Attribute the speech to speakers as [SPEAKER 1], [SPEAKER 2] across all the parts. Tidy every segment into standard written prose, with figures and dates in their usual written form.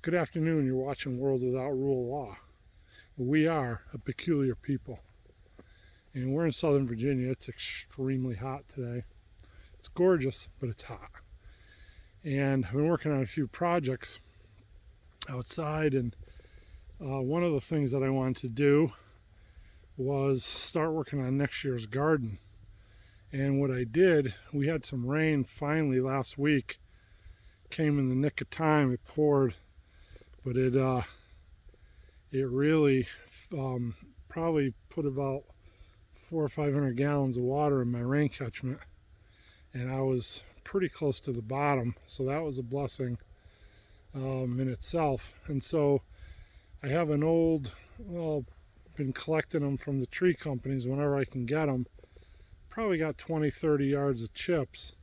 [SPEAKER 1] Good afternoon. You're watching World Without Rule of Law. We are a peculiar people. And we're in Southern Virginia. It's extremely hot today. It's gorgeous, but it's hot. And I've been working on a few projects outside, and one of the things that I wanted to do was start working on next year's garden. And what I did, we had some rain finally last week. Came in the nick of time. It poured, but it really probably put about 400 or 500 gallons of water in my rain catchment, and I was pretty close to the bottom, so that was a blessing in itself. And so I have an old, been collecting them from the tree companies whenever I can get them. Probably got 20-30 yards of chips.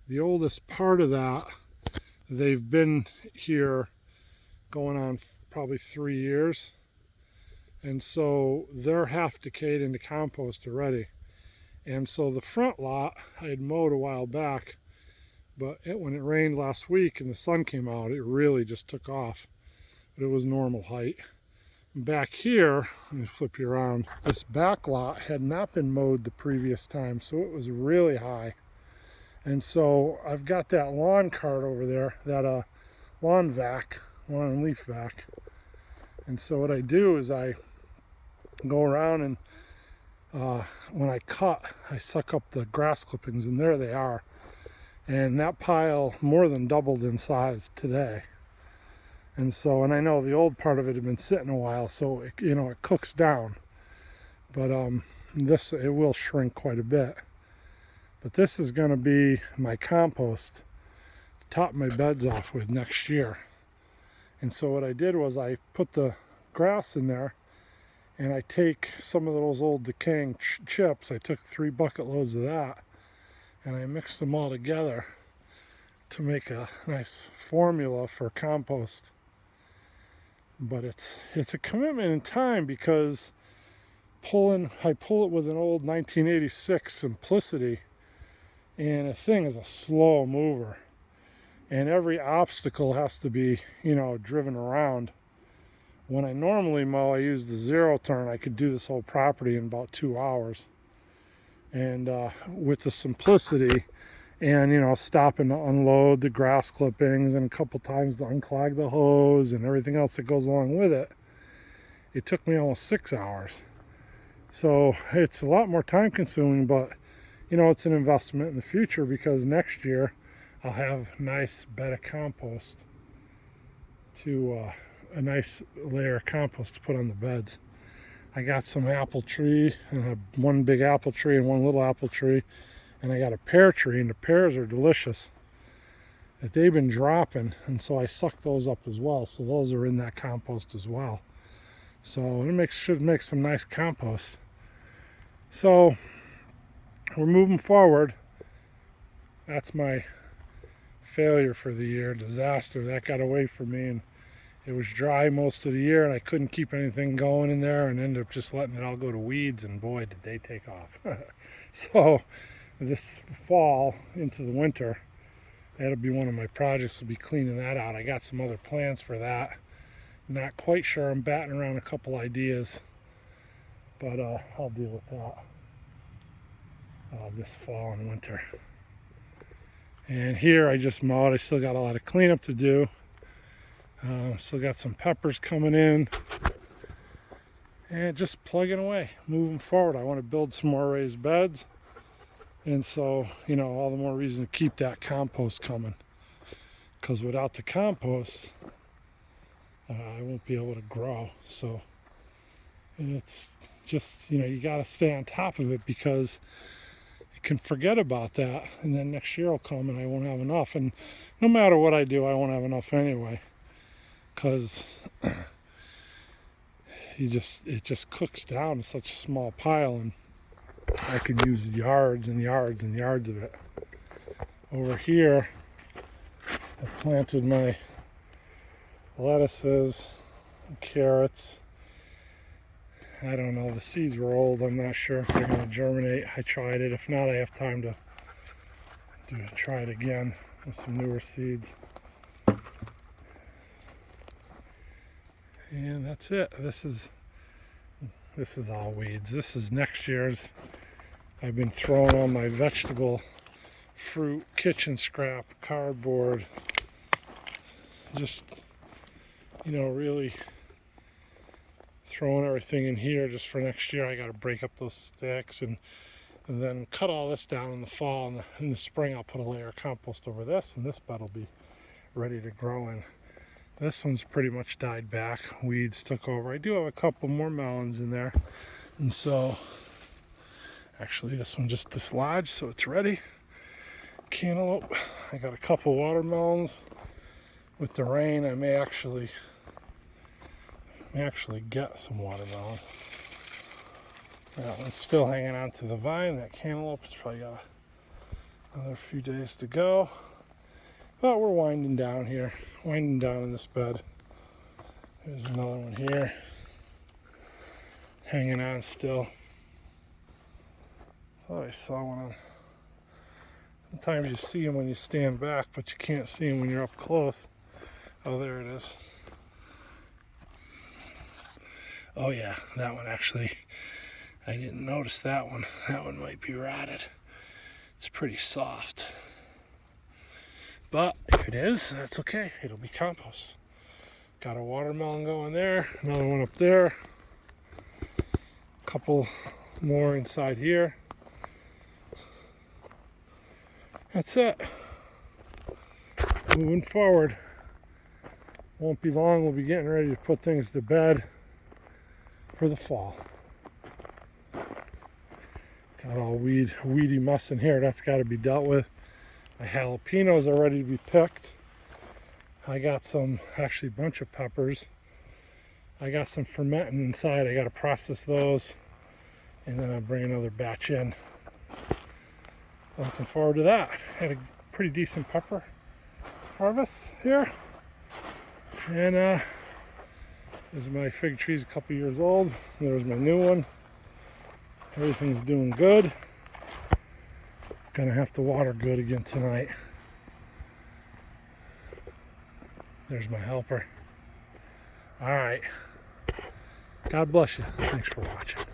[SPEAKER 1] The oldest part of that, they've been here going on probably 3 years, and so they're half decayed into compost already. And so the front lot I had mowed a while back, but when it rained last week and the sun came out, it really just took off. But it was normal height. Back here, let me flip you around, this back lot had not been mowed the previous time, so it was really high. And so I've got that lawn cart over there, that lawn and leaf vac. And so what I do is I go around and when I cut, I suck up the grass clippings, and there they are. And that pile more than doubled in size today. And so, and I know the old part of it had been sitting a while, so it, it cooks down. But it will shrink quite a bit. But this is going to be my compost to top my beds off with next year. And so what I did was I put the grass in there, and I take some of those old decaying chips. I took 3 bucket loads of that, and I mixed them all together to make a nice formula for compost. But it's a commitment in time, because I pull it with an old 1986 Simplicity, and the thing is a slow mover. And every obstacle has to be, driven around. When I normally mow, I use the 0 turn. I could do this whole property in about 2 hours. And with the Simplicity, and stopping to unload the grass clippings and a couple times to unclog the hose and everything else that goes along with it, it took me almost 6 hours. So it's a lot more time consuming, but it's an investment in the future, because next year I'll have a nice bed of compost a nice layer of compost to put on the beds. I got some apple tree, one big apple tree and one little apple tree, and I got a pear tree, and the pears are delicious. But they've been dropping, and so I sucked those up as well, so those are in that compost as well. So it should make some nice compost. So we're moving forward. That's my failure for the year, disaster. That got away from me, and it was dry most of the year, and I couldn't keep anything going in there, and ended up just letting it all go to weeds, and boy, did they take off. So this fall into the winter, that'll be one of my projects, will be cleaning that out. I got some other plans for that. Not quite sure. I'm batting around a couple ideas, but I'll deal with that this fall and winter. And here I just mowed. I still got a lot of cleanup to do. Still got some peppers coming in, and just plugging away, moving forward. I want to build some more raised beds, and so all the more reason to keep that compost coming, because without the compost I won't be able to grow. So it's just you got to stay on top of it, because you can forget about that, and then next year will come and I won't have enough. And no matter what I do, I won't have enough anyway, because it just cooks down to such a small pile, and I could use yards and yards and yards of it. Over here I planted my lettuces, carrots. I don't know, the seeds were old. I'm not sure if they're going to germinate. I tried it. If not, I have time to try it again with some newer seeds. And that's it. This is all weeds. This is next year's. I've been throwing all my vegetable, fruit, kitchen scrap, cardboard, just, you know, really throwing everything in here just for next year. I got to break up those sticks and then cut all this down in the fall. And in the spring I'll put a layer of compost over this, and this bed will be ready to grow in. This one's pretty much died back. Weeds took over. I do have a couple more melons in there, and so actually this one just dislodged, so it's ready. Cantaloupe. I got a couple watermelons. With the rain, I may actually get some watermelon. That one's still hanging on to the vine. That cantaloupe's probably got another few days to go. But we're winding down here. Winding down in this bed. There's another one here. Hanging on still. Thought I saw one on. Sometimes you see them when you stand back, but you can't see them when you're up close. Oh, there it is. Oh yeah, that one actually, I didn't notice that one. That one might be rotted. It's pretty soft. But if it is, that's okay. It'll be compost. Got a watermelon going there, another one up there. A couple more inside here. That's it. Moving forward. Won't be long, we'll be getting ready to put things to bed for the fall. Got all weedy mess in here. That's got to be dealt with. My jalapenos are ready to be picked. I got some, actually a bunch of peppers. I got some fermenting inside. I got to process those, and then I'll bring another batch in. Looking forward to that. Had a pretty decent pepper harvest here. And there's my fig tree's a couple years old. There's my new one. Everything's doing good. Gonna have to water good again tonight. There's my helper. All right. God bless you. Thanks for watching.